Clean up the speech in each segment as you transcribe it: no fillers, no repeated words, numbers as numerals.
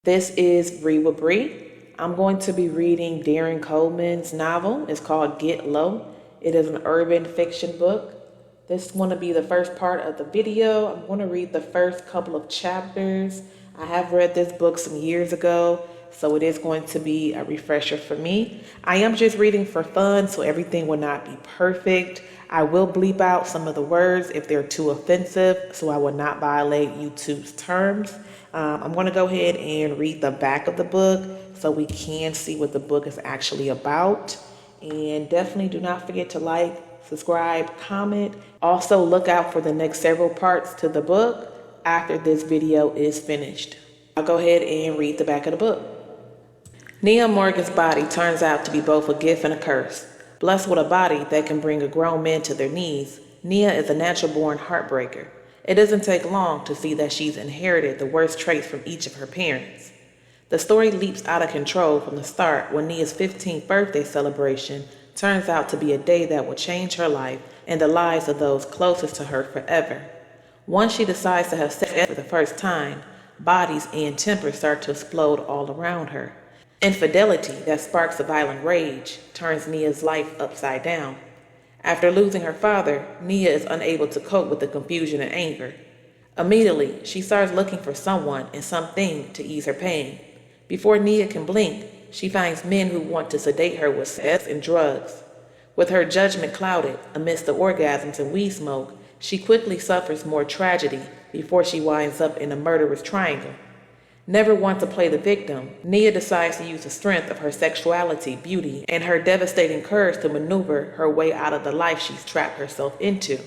This is Bree with Bree. I'm going to be reading Darren Coleman's novel. It's called Get Low. It is an urban fiction book. This is going to be the first part of the video. I'm going to read the first couple of chapters. I have read this book some years ago, so it is going to be a refresher for me. I am just reading for fun, so everything will not be perfect. I will bleep out some of the words if they're too offensive, so I will not violate YouTube's terms. I'm going to go ahead and read the back of the book so we can see what the book is actually about. And definitely do not forget to like, subscribe, comment. Also look out for the next several parts to the book after this video is finished. I'll go ahead and read the back of the book. Nia Morgan's body turns out to be both a gift and a curse. Blessed with a body that can bring a grown man to their knees, Nia is a natural-born heartbreaker. It doesn't take long to see that she's inherited the worst traits from each of her parents. The story leaps out of control from the start when Nia's 15th birthday celebration turns out to be a day that will change her life and the lives of those closest to her forever. Once she decides to have sex for the first time, bodies and tempers start to explode all around her. Infidelity that sparks a violent rage turns Nia's life upside down. After losing her father, Nia is unable to cope with the confusion and anger. Immediately, she starts looking for someone and something to ease her pain. Before Nia can blink, she finds men who want to sedate her with sex and drugs. With her judgment clouded amidst the orgasms and weed smoke, she quickly suffers more tragedy before she winds up in a murderous triangle. Never one to play the victim, Nia decides to use the strength of her sexuality, beauty, and her devastating courage to maneuver her way out of the life she's trapped herself into.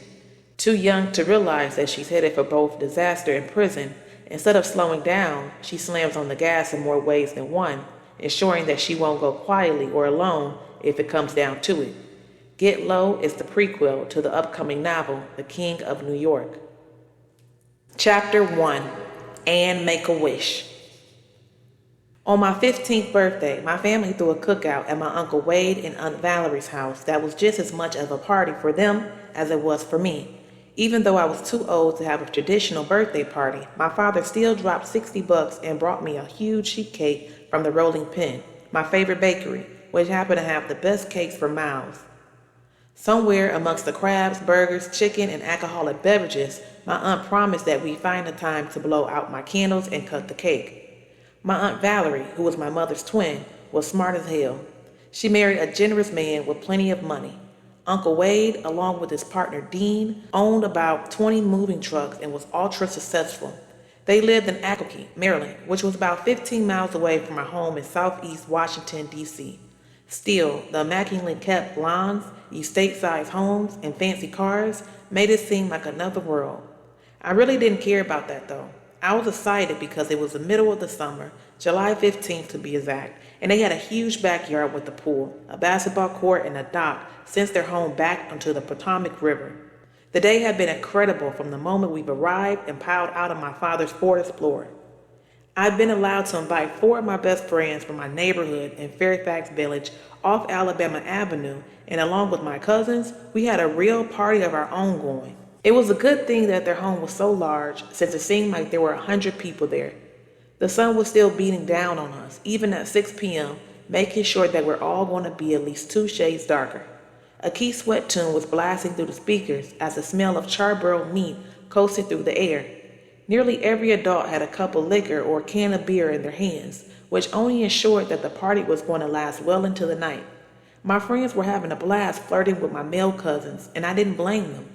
Too young to realize that she's headed for both disaster and prison, instead of slowing down, she slams on the gas in more ways than one, ensuring that she won't go quietly or alone if it comes down to it. Get Low is the prequel to the upcoming novel, The King of New York. Chapter 1. And Make a Wish. On my 15th birthday, my family threw a cookout at my Uncle Wade and Aunt Valerie's house that was just as much of a party for them as it was for me. Even though I was too old to have a traditional birthday party, my father still dropped $60 and brought me a huge sheet cake from the Rolling Pin, my favorite bakery, which happened to have the best cakes for miles. Somewhere amongst the crabs, burgers, chicken, and alcoholic beverages, my aunt promised that we'd find the time to blow out my candles and cut the cake. My Aunt Valerie, who was my mother's twin, was smart as hell. She married a generous man with plenty of money. Uncle Wade, along with his partner Dean, owned about 20 moving trucks and was ultra successful. They lived in Albuquerque, Maryland, which was about 15 miles away from our home in southeast Washington, D.C. Still, the immaculately kept lawns, estate-sized homes, and fancy cars made it seem like another world. I really didn't care about that, though. I was excited because it was the middle of the summer, July 15th to be exact, and they had a huge backyard with a pool, a basketball court, and a dock since their home back onto the Potomac River. The day had been incredible from the moment we've arrived and piled out of my father's Ford Explorer. I've been allowed to invite 4 of my best friends from my neighborhood in Fairfax Village off Alabama Avenue, and along with my cousins, we had a real party of our own going. It was a good thing that their home was so large, since it seemed like there were 100 people there. The sun was still beating down on us, even at 6 p.m., making sure that we're all going to be at least 2 shades darker. A Key Sweat tune was blasting through the speakers as the smell of charbroiled meat coasted through the air. Nearly every adult had a cup of liquor or a can of beer in their hands, which only ensured that the party was going to last well into the night. My friends were having a blast flirting with my male cousins, and I didn't blame them.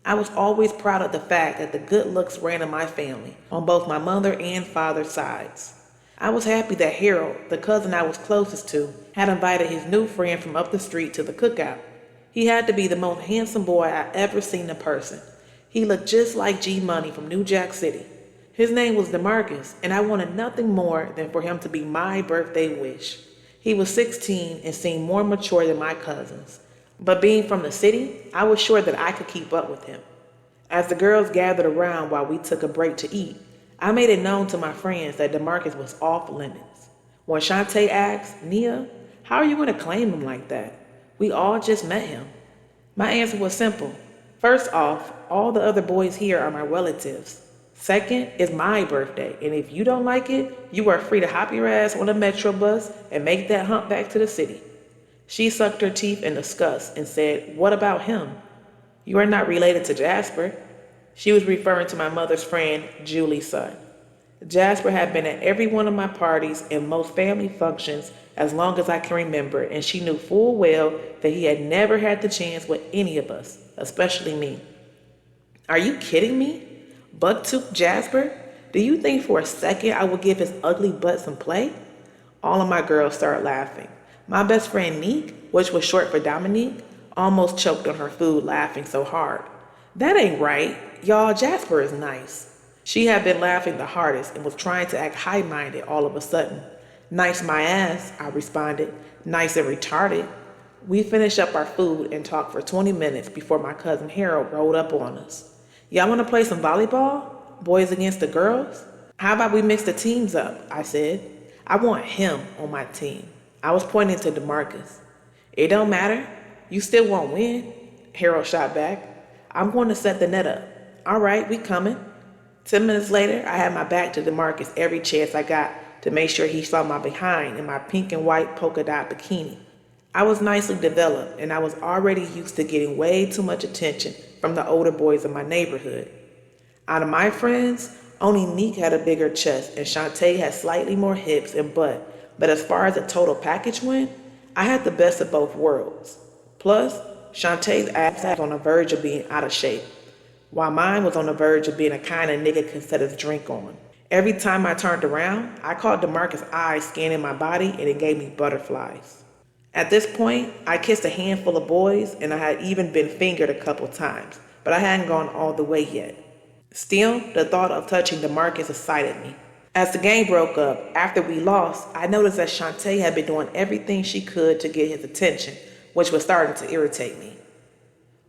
I was always proud of the fact that the good looks ran in my family, on both my mother and father's sides. I was happy that Harold, the cousin I was closest to, had invited his new friend from up the street to the cookout. He had to be the most handsome boy I ever seen in person. He looked just like G Money from New Jack City. His name was DeMarcus, and I wanted nothing more than for him to be my birthday wish. He was 16 and seemed more mature than my cousins. But being from the city, I was sure that I could keep up with him. As the girls gathered around while we took a break to eat, I made it known to my friends that DeMarcus was off limits. When Shantae asked, "Nia, how are you going to claim him like that? We all just met him." My answer was simple. First off, all the other boys here are my relatives. Second is my birthday, and if you don't like it, you are free to hop your ass on a metro bus and make that hump back to the city. She sucked her teeth in disgust and said, "What about him? You are not related to Jasper." She was referring to my mother's friend, Julie's son. Jasper had been at every one of my parties and most family functions as long as I can remember, and she knew full well that he had never had the chance with any of us, especially me. "Are you kidding me? Buck-toothed Jasper? Do you think for a second I would give his ugly butt some play?" All of my girls started laughing. My best friend Neek, which was short for Dominique, almost choked on her food laughing so hard. "That ain't right. Y'all, Jasper is nice." She had been laughing the hardest and was trying to act high-minded all of a sudden. "Nice my ass," I responded. "Nice and retarded." We finished up our food and talked for 20 minutes before my cousin Harold rolled up on us. "Y'all want to play some volleyball? Boys against the girls?" "How about we mix the teams up?" I said. "I want him on my team." I was pointing to DeMarcus. "It don't matter. You still won't win," Harold shot back. "I'm going to set the net up." "All right, we coming." 10 minutes later, I had my back to DeMarcus every chance I got to make sure he saw my behind in my pink and white polka dot bikini. I was nicely developed, and I was already used to getting way too much attention from the older boys in my neighborhood. Out of my friends, only Neek had a bigger chest and Shantae had slightly more hips and butt, but as far as the total package went, I had the best of both worlds. Plus, Shantae's ass was on the verge of being out of shape, while mine was on the verge of being a kind of nigga can set his drink on. Every time I turned around, I caught DeMarcus' eyes scanning my body and it gave me butterflies. At this point, I kissed a handful of boys and I had even been fingered a couple times, but I hadn't gone all the way yet. Still, the thought of touching DeMarcus excited me. As the game broke up, after we lost, I noticed that Shantae had been doing everything she could to get his attention, which was starting to irritate me.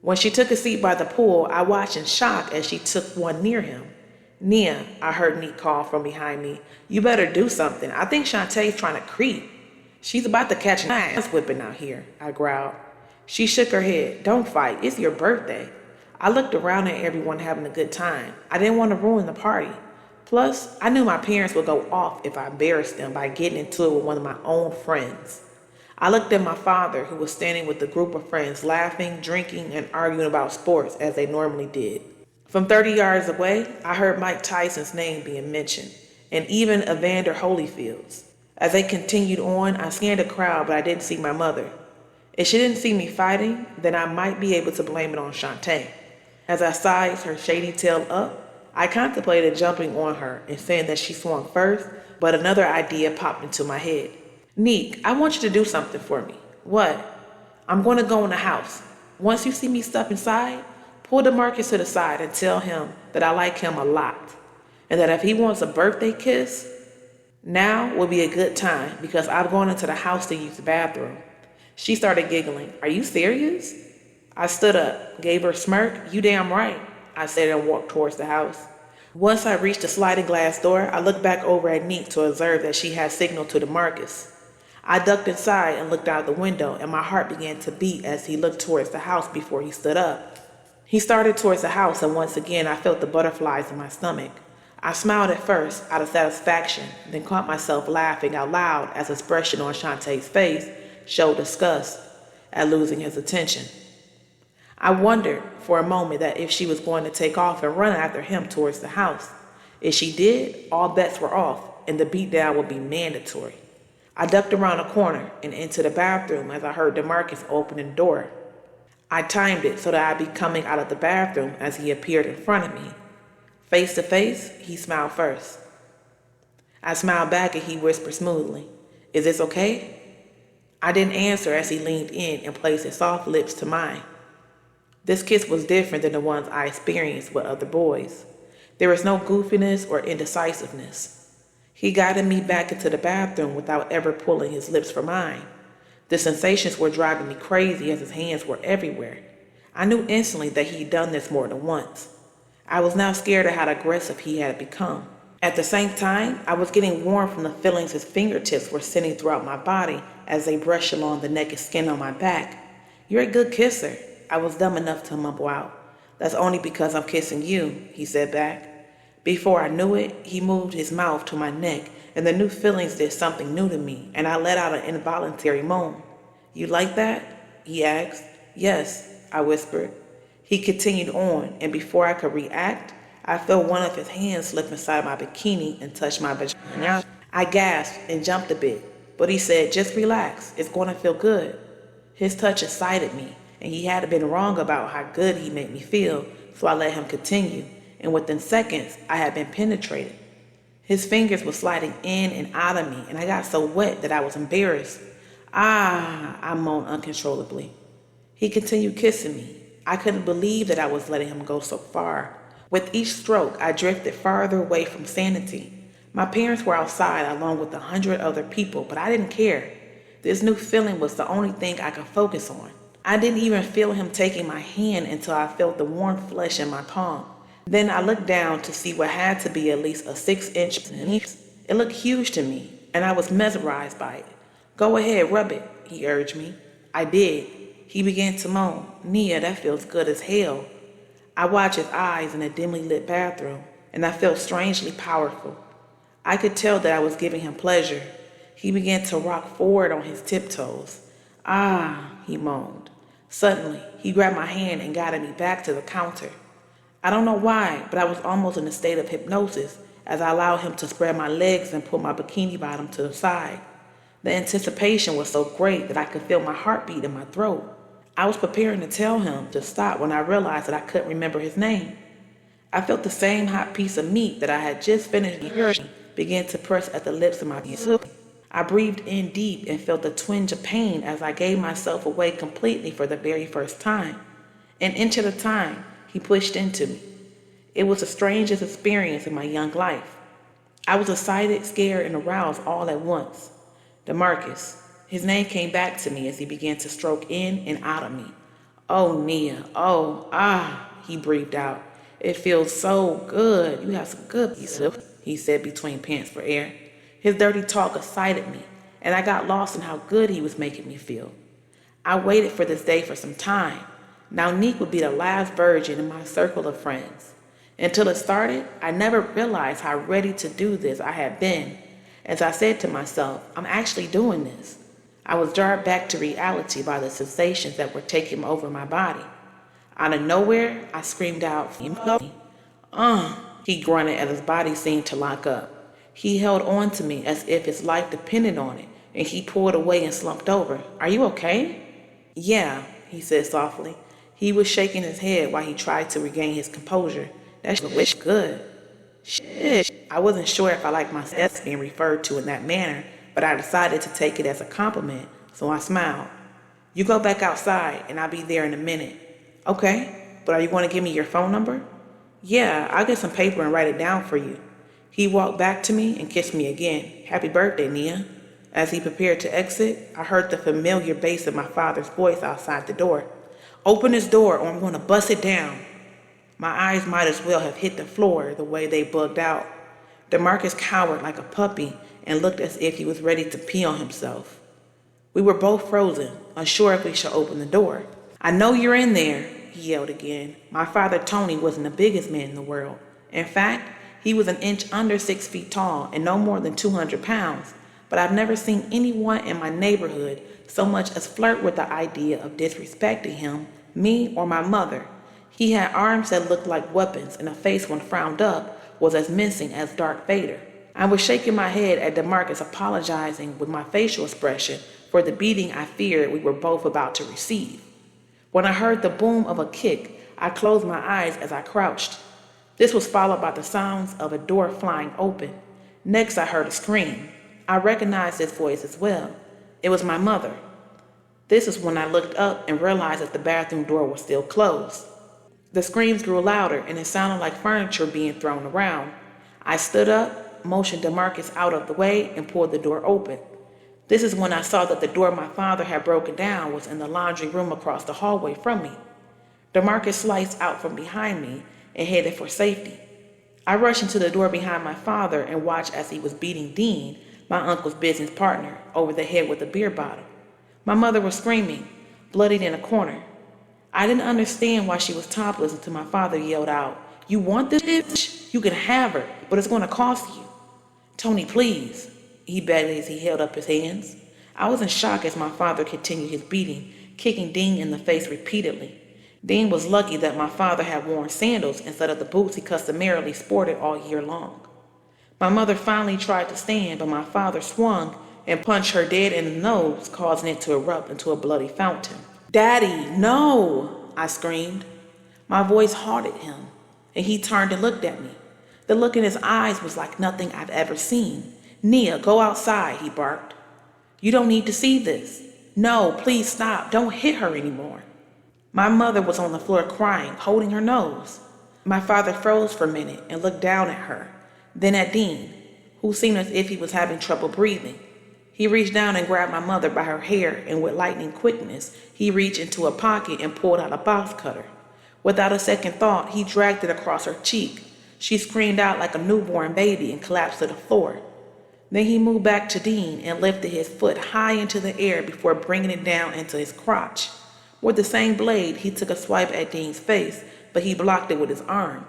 When she took a seat by the pool, I watched in shock as she took one near him. "Nia," I heard Neek call from behind me. "You better do something. I think Shantae's trying to creep." "She's about to catch an ass whipping out here," I growled. She shook her head. "Don't fight. It's your birthday." I looked around at everyone having a good time. I didn't want to ruin the party. Plus, I knew my parents would go off if I embarrassed them by getting into it with one of my own friends. I looked at my father, who was standing with a group of friends laughing, drinking, and arguing about sports as they normally did. From 30 yards away, I heard Mike Tyson's name being mentioned, and even Evander Holyfield's. As they continued on, I scanned the crowd, but I didn't see my mother. If she didn't see me fighting, then I might be able to blame it on Shantae. As I sized her shady tail up, I contemplated jumping on her and saying that she swung first, but another idea popped into my head. "Neek, I want you to do something for me." "What?" "I'm going to go in the house. Once you see me step inside, pull DeMarcus to the side and tell him that I like him a lot, and that if he wants a birthday kiss, now will be a good time because I'm going into the house to use the bathroom." She started giggling. "Are you serious?" I stood up, gave her a smirk. "You damn right," I said and walked towards the house. Once I reached the sliding glass door, I looked back over at Neek to observe that she had signaled to DeMarcus. I ducked inside and looked out the window, and my heart began to beat as he looked towards the house before he stood up. He started towards the house, and once again I felt the butterflies in my stomach. I smiled at first, out of satisfaction, then caught myself laughing out loud as the expression on Shantae's face showed disgust at losing his attention. I wondered for a moment that if she was going to take off and run after him towards the house. If she did, all bets were off, and the beatdown would be mandatory. I ducked around a corner and into the bathroom as I heard DeMarcus open the door. I timed it so that I'd be coming out of the bathroom as he appeared in front of me. Face to face, he smiled first. I smiled back and he whispered smoothly, "Is this okay?" I didn't answer as he leaned in and placed his soft lips to mine. This kiss was different than the ones I experienced with other boys. There was no goofiness or indecisiveness. He guided me back into the bathroom without ever pulling his lips from mine. The sensations were driving me crazy as his hands were everywhere. I knew instantly that he'd done this more than once. I was now scared of how aggressive he had become. At the same time, I was getting warm from the feelings his fingertips were sending throughout my body as they brushed along the naked skin on my back. "You're a good kisser," I was dumb enough to mumble out. "That's only because I'm kissing you," he said back. Before I knew it, he moved his mouth to my neck, and the new feelings did something new to me, and I let out an involuntary moan. "You like that?" he asked. "Yes," I whispered. He continued on, and before I could react, I felt one of his hands slip inside my bikini and touch my vagina. I gasped and jumped a bit, but he said, "Just relax, it's going to feel good." His touch excited me, and he hadn't been wrong about how good he made me feel, so I let him continue, and within seconds, I had been penetrated. His fingers were sliding in and out of me, and I got so wet that I was embarrassed. "Ah," I moaned uncontrollably. He continued kissing me. I couldn't believe that I was letting him go so far. With each stroke, I drifted farther away from sanity. My parents were outside along with 100 other people, but I didn't care. This new feeling was the only thing I could focus on. I didn't even feel him taking my hand until I felt the warm flesh in my palm. Then I looked down to see what had to be at least a 6-inch. It looked huge to me, and I was mesmerized by it. "Go ahead, rub it," he urged me. I did. He began to moan. "Nia, that feels good as hell." I watched his eyes in a dimly lit bathroom, and I felt strangely powerful. I could tell that I was giving him pleasure. He began to rock forward on his tiptoes. "Ah," he moaned. Suddenly, he grabbed my hand and guided me back to the counter. I don't know why, but I was almost in a state of hypnosis as I allowed him to spread my legs and pull my bikini bottom to the side. The anticipation was so great that I could feel my heartbeat in my throat. I was preparing to tell him to stop when I realized that I couldn't remember his name. I felt the same hot piece of meat that I had just finished eating begin to press at the lips of my soup. I breathed in deep and felt a twinge of pain as I gave myself away completely for the very first time. An inch at a time, he pushed into me. It was the strangest experience in my young life. I was excited, scared, and aroused all at once. DeMarcus. His name came back to me as he began to stroke in and out of me. "Oh, Nia, oh, ah," he breathed out. "It feels so good. You have some good pieces," he said between pants for air. His dirty talk excited me, and I got lost in how good he was making me feel. I waited for this day for some time. Now Neek would be the last virgin in my circle of friends. Until it started, I never realized how ready to do this I had been. As I said to myself, "I'm actually doing this." I was jarred back to reality by the sensations that were taking over my body. Out of nowhere, I screamed out, He grunted as his body seemed to lock up. He held on to me as if his life depended on it, and he pulled away and slumped over. "Are you okay?" "Yeah," he said softly. He was shaking his head while he tried to regain his composure. "That shit was good." Shit. I wasn't sure if I liked myself being referred to in that manner, but I decided to take it as a compliment, so I smiled. "You go back outside, and I'll be there in a minute." "Okay, but are you going to give me your phone number?" "Yeah, I'll get some paper and write it down for you." He walked back to me and kissed me again. "Happy birthday, Nia." As he prepared to exit, I heard the familiar bass of my father's voice outside the door. "Open this door or I'm going to bust it down." My eyes might as well have hit the floor the way they bugged out. DeMarcus cowered like a puppy and looked as if he was ready to pee on himself. We were both frozen, unsure if we should open the door. "I know you're in there," he yelled again. My father, Tony, wasn't the biggest man in the world. In fact, he was an inch under 6 feet tall and no more than 200 pounds. But I've never seen anyone in my neighborhood so much as flirt with the idea of disrespecting him, me, or my mother. He had arms that looked like weapons, and a face when frowned up was as menacing as Darth Vader. I was shaking my head at DeMarcus, apologizing with my facial expression for the beating I feared we were both about to receive. When I heard the boom of a kick, I closed my eyes as I crouched. This was followed by the sounds of a door flying open. Next, I heard a scream. I recognized this voice as well. It was my mother. This is when I looked up and realized that the bathroom door was still closed. The screams grew louder, and it sounded like furniture being thrown around. I stood up, motioned DeMarcus out of the way, and pulled the door open. This is when I saw that the door my father had broken down was in the laundry room across the hallway from me. DeMarcus sliced out from behind me and headed for safety. I rushed into the door behind my father and watched as he was beating Dean, my uncle's business partner, over the head with a beer bottle. My mother was screaming, bloodied in a corner. I didn't understand why she was topless until my father yelled out, You want this bitch? You can have her, but it's going to cost you. Tony, please, he begged as he held up his hands. I was in shock as my father continued his beating, kicking Dean in the face repeatedly. Dean was lucky that my father had worn sandals instead of the boots he customarily sported all year long. My mother finally tried to stand, but my father swung and punched her dead in the nose, causing it to erupt into a bloody fountain. Daddy, no, I screamed. My voice haunted him, and he turned and looked at me. The look in his eyes was like nothing I've ever seen. Nia, go outside, he barked. You don't need to see this. No, please stop. Don't hit her anymore. My mother was on the floor crying, holding her nose. My father froze for a minute and looked down at her, then at Dean, who seemed as if he was having trouble breathing. He reached down and grabbed my mother by her hair, and with lightning quickness, he reached into a pocket and pulled out a box cutter. Without a second thought, he dragged it across her cheek. She screamed out like a newborn baby and collapsed to the floor. Then he moved back to Dean and lifted his foot high into the air before bringing it down into his crotch. With the same blade, he took a swipe at Dean's face, but he blocked it with his arm.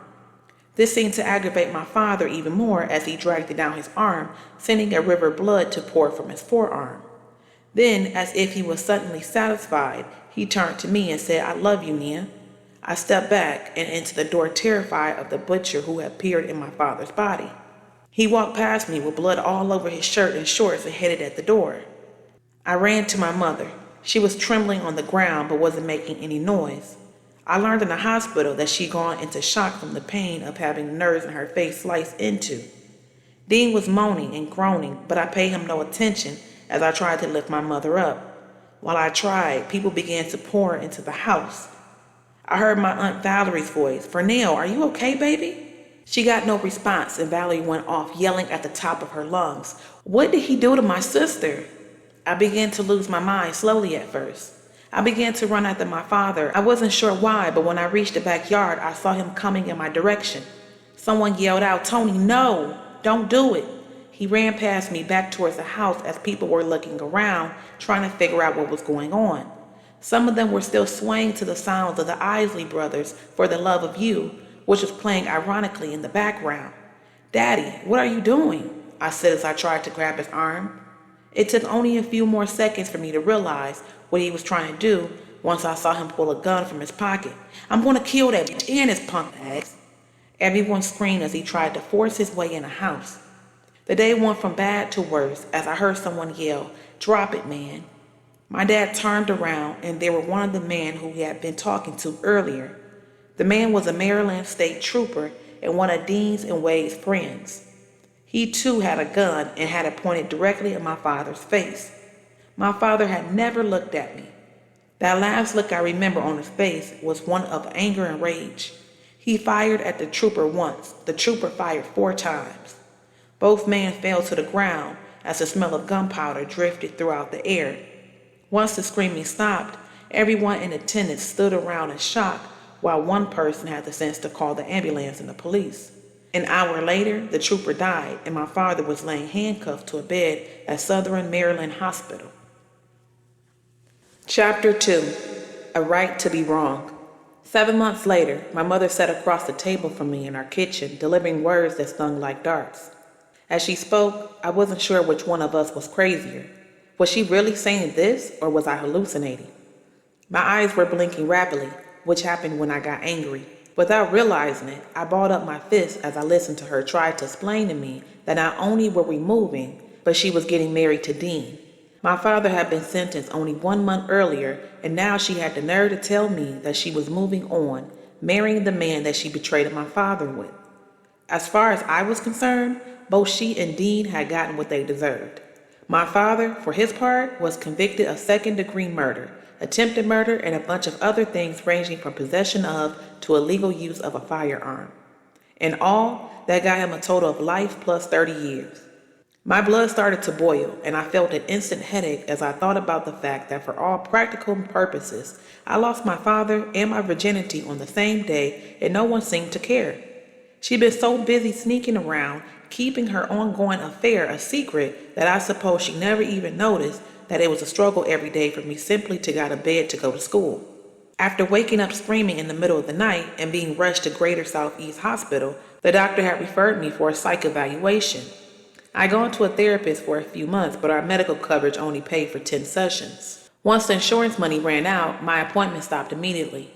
This seemed to aggravate my father even more as he dragged it down his arm, sending a river of blood to pour from his forearm. Then, as if he was suddenly satisfied, he turned to me and said, I love you, Nia. I stepped back and into the door, terrified of the butcher who had appeared in my father's body. He walked past me with blood all over his shirt and shorts and headed at the door. I ran to my mother. She was trembling on the ground but wasn't making any noise. I learned in the hospital that she'd gone into shock from the pain of having the nerves in her face sliced into. Dean was moaning and groaning, but I paid him no attention as I tried to lift my mother up. While I tried, people began to pour into the house. I heard my Aunt Valerie's voice. Vernell, are you okay, baby? She got no response, and Valerie went off, yelling at the top of her lungs. What did he do to my sister? I began to lose my mind slowly at first. I began to run after my father. I wasn't sure why, but when I reached the backyard, I saw him coming in my direction. Someone yelled out, Tony, no, don't do it. He ran past me back towards the house as people were looking around, trying to figure out what was going on. Some of them were still swaying to the sounds of the Isley Brothers' For the Love of You, which was playing ironically in the background. Daddy, what are you doing? I said as I tried to grab his arm. It took only a few more seconds for me to realize what he was trying to do once I saw him pull a gun from his pocket. I'm going to kill that bitch and his punk ass. Everyone screamed as he tried to force his way in the house. The day went from bad to worse as I heard someone yell, drop it, man. My dad turned around and there were one of the men who he had been talking to earlier. The man was a Maryland state trooper and one of Dean's and Wade's friends. He too had a gun and had it pointed directly at my father's face. My father had never looked at me. That last look I remember on his face was one of anger and rage. He fired at the trooper once. The trooper fired 4 times. Both men fell to the ground as the smell of gunpowder drifted throughout the air. Once the screaming stopped, everyone in attendance stood around in shock while one person had the sense to call the ambulance and the police. An hour later, the trooper died, and my father was laying handcuffed to a bed at Southern Maryland Hospital. Chapter 2. A Right to Be Wrong. 7 months later, my mother sat across the table from me in our kitchen, delivering words that stung like darts. As she spoke, I wasn't sure which one of us was crazier. Was she really saying this, or was I hallucinating? My eyes were blinking rapidly, which happened when I got angry. Without realizing it, I balled up my fist as I listened to her try to explain to me that not only were we moving, but she was getting married to Dean. My father had been sentenced only 1 month earlier, and now she had the nerve to tell me that she was moving on, marrying the man that she betrayed my father with. As far as I was concerned, both she and Dean had gotten what they deserved. My father, for his part, was convicted of second-degree murder, attempted murder, and a bunch of other things ranging from possession of to illegal use of a firearm. In all, that got him a total of life plus 30 years. My blood started to boil, and I felt an instant headache as I thought about the fact that for all practical purposes, I lost my father and my virginity on the same day, and no one seemed to care. She'd been so busy sneaking around, keeping her ongoing affair a secret, that I suppose she never even noticed that it was a struggle every day for me simply to get out of bed to go to school. After waking up screaming in the middle of the night and being rushed to Greater Southeast Hospital, the doctor had referred me for a psych evaluation. I gone to a therapist for a few months, but our medical coverage only paid for 10 sessions. Once the insurance money ran out, my appointment stopped immediately.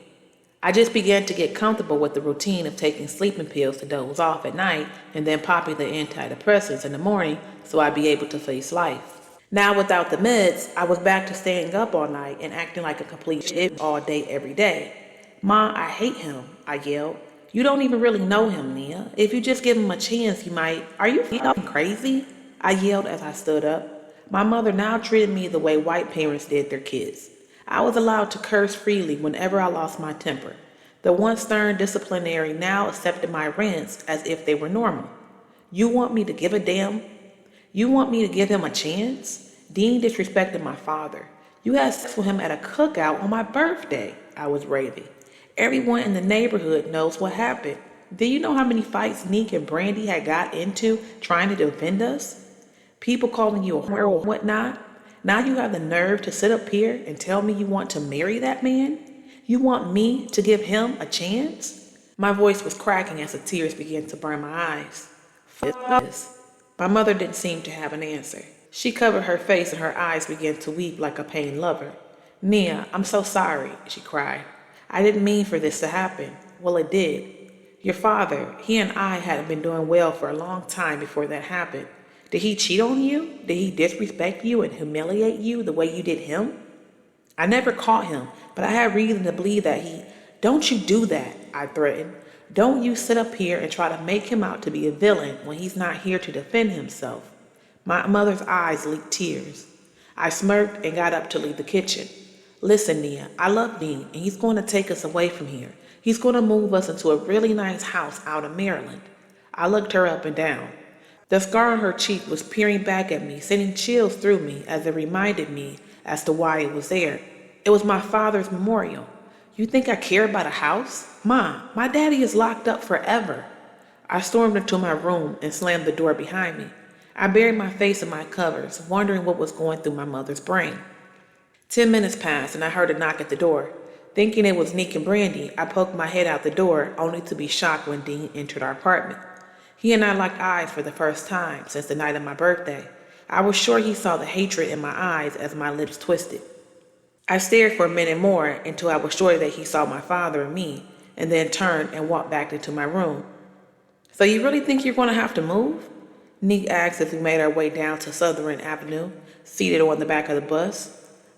I just began to get comfortable with the routine of taking sleeping pills to doze off at night and then popping the antidepressants in the morning so I'd be able to face life. Now without the meds, I was back to staying up all night and acting like a complete shit all day every day. "Ma, I hate him," I yelled. "You don't even really know him, Nia. If you just give him a chance, he might—" "Are you fucking crazy?" I yelled as I stood up. My mother now treated me the way white parents did their kids. I was allowed to curse freely whenever I lost my temper. The once stern disciplinary now accepted my rants as if they were normal. "You want me to give a damn? You want me to give him a chance?" Dean disrespected my father. "You had sex with him at a cookout on my birthday," I was raving. "Everyone in the neighborhood knows what happened. Do you know how many fights Neek and Brandy had got into trying to defend us? People calling you a whore or whatnot. Now you have the nerve to sit up here and tell me you want to marry that man? You want me to give him a chance?" My voice was cracking as the tears began to burn my eyes. F this. My mother didn't seem to have an answer. She covered her face and her eyes began to weep like a pained lover. "Nia, I'm so sorry," she cried. "I didn't mean for this to happen." "Well, it did. Your father, he and I hadn't been doing well for a long time before that happened. Did he cheat on you? Did he disrespect you and humiliate you the way you did him?" I never caught him, but I had reason to believe that he— "Don't you do that," I threatened. "Don't you sit up here and try to make him out to be a villain when he's not here to defend himself." My mother's eyes leaked tears. I smirked and got up to leave the kitchen. "Listen, Nia, I love Dean, and he's going to take us away from here. He's going to move us into a really nice house out of Maryland." I looked her up and down. The scar on her cheek was peering back at me, sending chills through me as it reminded me as to why it was there. It was my father's memorial. "You think I care about a house? Ma, my daddy is locked up forever." I stormed into my room and slammed the door behind me. I buried my face in my covers, wondering what was going through my mother's brain. 10 minutes passed and I heard a knock at the door. Thinking it was Neek and Brandy, I poked my head out the door, only to be shocked when Dean entered our apartment. He and I locked eyes for the first time since the night of my birthday. I was sure he saw the hatred in my eyes as my lips twisted. I stared for a minute more until I was sure that he saw my father and me, and then turned and walked back into my room. "So you really think you're going to have to move?" Neek asked as we made our way down to Southern Avenue, seated on the back of the bus.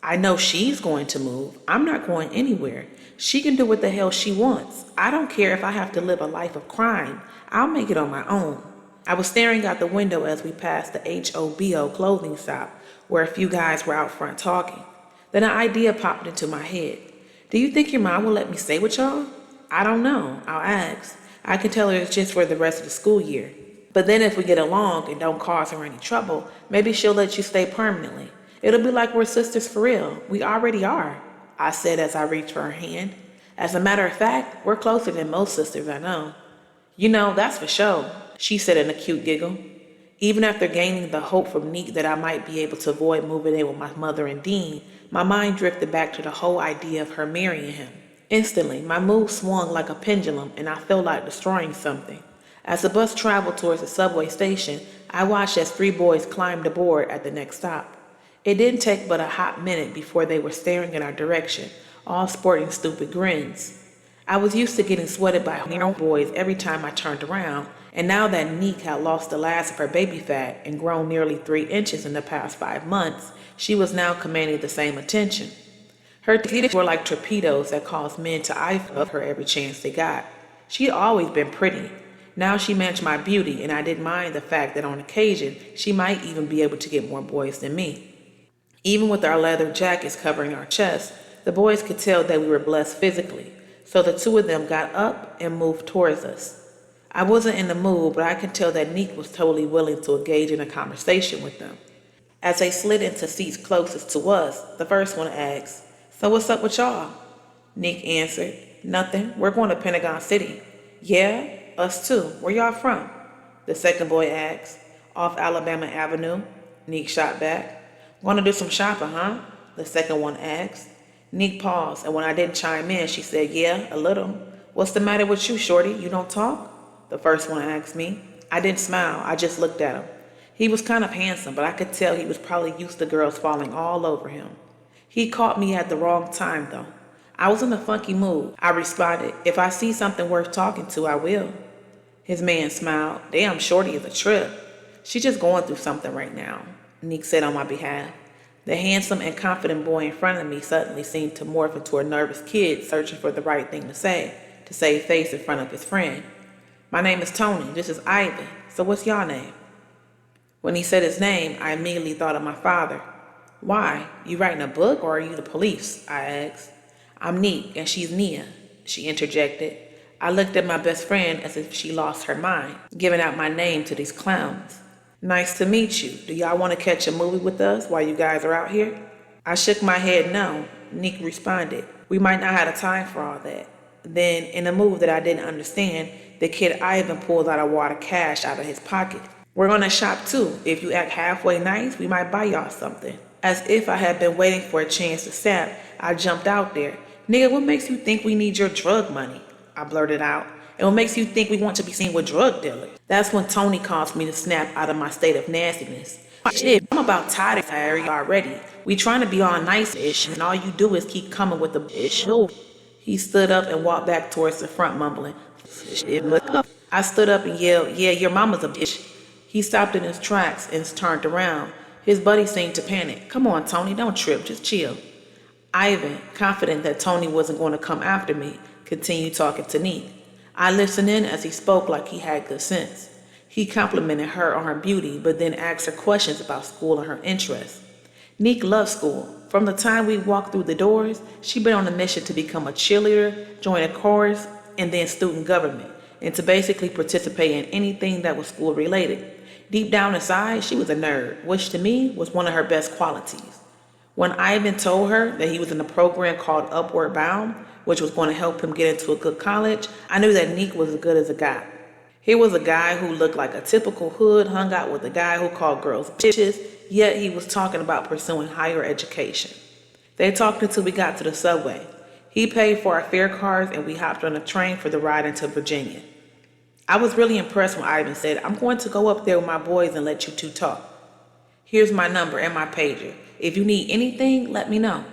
"I know she's going to move. I'm not going anywhere. She can do what the hell she wants. I don't care if I have to live a life of crime. I'll make it on my own." I was staring out the window as we passed the HOBO clothing shop, where a few guys were out front talking. Then an idea popped into my head. "Do you think your mom will let me stay with y'all?" "I don't know. I'll ask. I can tell her it's just for the rest of the school year. But then if we get along and don't cause her any trouble, maybe she'll let you stay permanently. It'll be like we're sisters for real. We already are," I said as I reached for her hand. "As a matter of fact, we're closer than most sisters I know." "You know, that's for sure," she said in a cute giggle. Even after gaining the hope from Neek that I might be able to avoid moving in with my mother and Dean, my mind drifted back to the whole idea of her marrying him. Instantly, my mood swung like a pendulum and I felt like destroying something. As the bus traveled towards the subway station, I watched as 3 boys climbed aboard at the next stop. It didn't take but a hot minute before they were staring in our direction, all sporting stupid grins. I was used to getting sweated by boys every time I turned around, and now that Neek had lost the last of her baby fat and grown nearly 3 inches in the past 5 months, she was now commanding the same attention. Her titties were like torpedoes that caused men to eye up her every chance they got. She'd always been pretty. Now she matched my beauty, and I didn't mind the fact that on occasion she might even be able to get more boys than me. Even with our leather jackets covering our chests, the boys could tell that we were blessed physically, so the 2 of them got up and moved towards us. I wasn't in the mood, but I could tell that Neek was totally willing to engage in a conversation with them. As they slid into seats closest to us, the first one asked, "So what's up with y'all?" Neek answered, "Nothing. We're going to Pentagon City." "Yeah? Us too. Where y'all from?" The second boy asked. "Off Alabama Avenue." Neek shot back. "Want to do some shopping, huh?" The second one asked. Nick paused, and when I didn't chime in, she said, "Yeah, a little." "What's the matter with you, shorty? You don't talk?" The first one asked me. I didn't smile. I just looked at him. He was kind of handsome, but I could tell he was probably used to girls falling all over him. He caught me at the wrong time, though. I was in a funky mood. I responded, "If I see something worth talking to, I will." His man smiled. "Damn, shorty is a trip. She's just going through something right now," Nick said on my behalf. The handsome and confident boy in front of me suddenly seemed to morph into a nervous kid searching for the right thing to save face in front of his friend. "My name is Tony. This is Ivan. So what's your name?" When he said his name, I immediately thought of my father. "Why? You writing a book or are you the police?" I asked. "I'm Nick and she's Nia," she interjected. I looked at my best friend as if she lost her mind, giving out my name to these clowns. "Nice to meet you. Do y'all want to catch a movie with us while you guys are out here?" I shook my head no. Nick responded, "We might not have the time for all that." Then, in a move that I didn't understand, the kid Ivan pulled out a wad of cash out of his pocket. "We're gonna shop too. If you act halfway nice, we might buy y'all something." As if I had been waiting for a chance to snap, I jumped out there. "Nigga, what makes you think we need your drug money?" I blurted out. "And what makes you think we want to be seen with drug dealers?" That's when Tony caused me to snap out of my state of nastiness. "Shit, I'm about tired of Harry already. We trying to be all nice-ish, and all you do is keep coming with the bitch." He stood up and walked back towards the front, mumbling, "Shit, look up." I stood up and yelled, "Yeah, your mama's a bitch." He stopped in his tracks and turned around. His buddy seemed to panic. "Come on, Tony, don't trip, just chill." Ivan, confident that Tony wasn't going to come after me, continued talking to Neek. I listened in as he spoke like he had good sense. He complimented her on her beauty, but then asked her questions about school and her interests. Neek loved school. From the time we walked through the doors, she'd been on a mission to become a cheerleader, join a chorus, and then student government, and to basically participate in anything that was school related. Deep down inside, she was a nerd, which to me was one of her best qualities. When Ivan told her that he was in a program called Upward Bound, which was going to help him get into a good college, I knew that Neek was as good as it got. Here was a guy who looked like a typical hood, hung out with a guy who called girls bitches, yet he was talking about pursuing higher education. They talked until we got to the subway. He paid for our fare cards and we hopped on a train for the ride into Virginia. I was really impressed when Ivan said, "I'm going to go up there with my boys and let you two talk. Here's my number and my pager. If you need anything, let me know."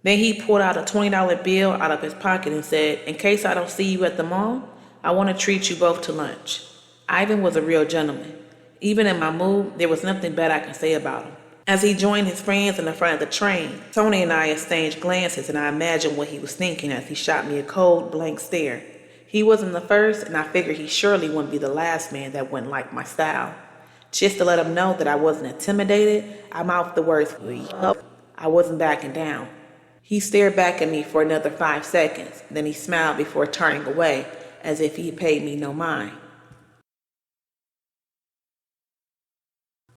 Then he pulled out a $20 bill out of his pocket and said, "In case I don't see you at the mall, I want to treat you both to lunch." Ivan was a real gentleman. Even in my mood, there was nothing bad I could say about him. As he joined his friends in the front of the train, Tony and I exchanged glances, and I imagined what he was thinking as he shot me a cold, blank stare. He wasn't the first, and I figured he surely wouldn't be the last man that wouldn't like my style. Just to let him know that I wasn't intimidated, I mouthed the words, "Yup." I wasn't backing down. He stared back at me for another 5 seconds, then he smiled before turning away, as if he paid me no mind.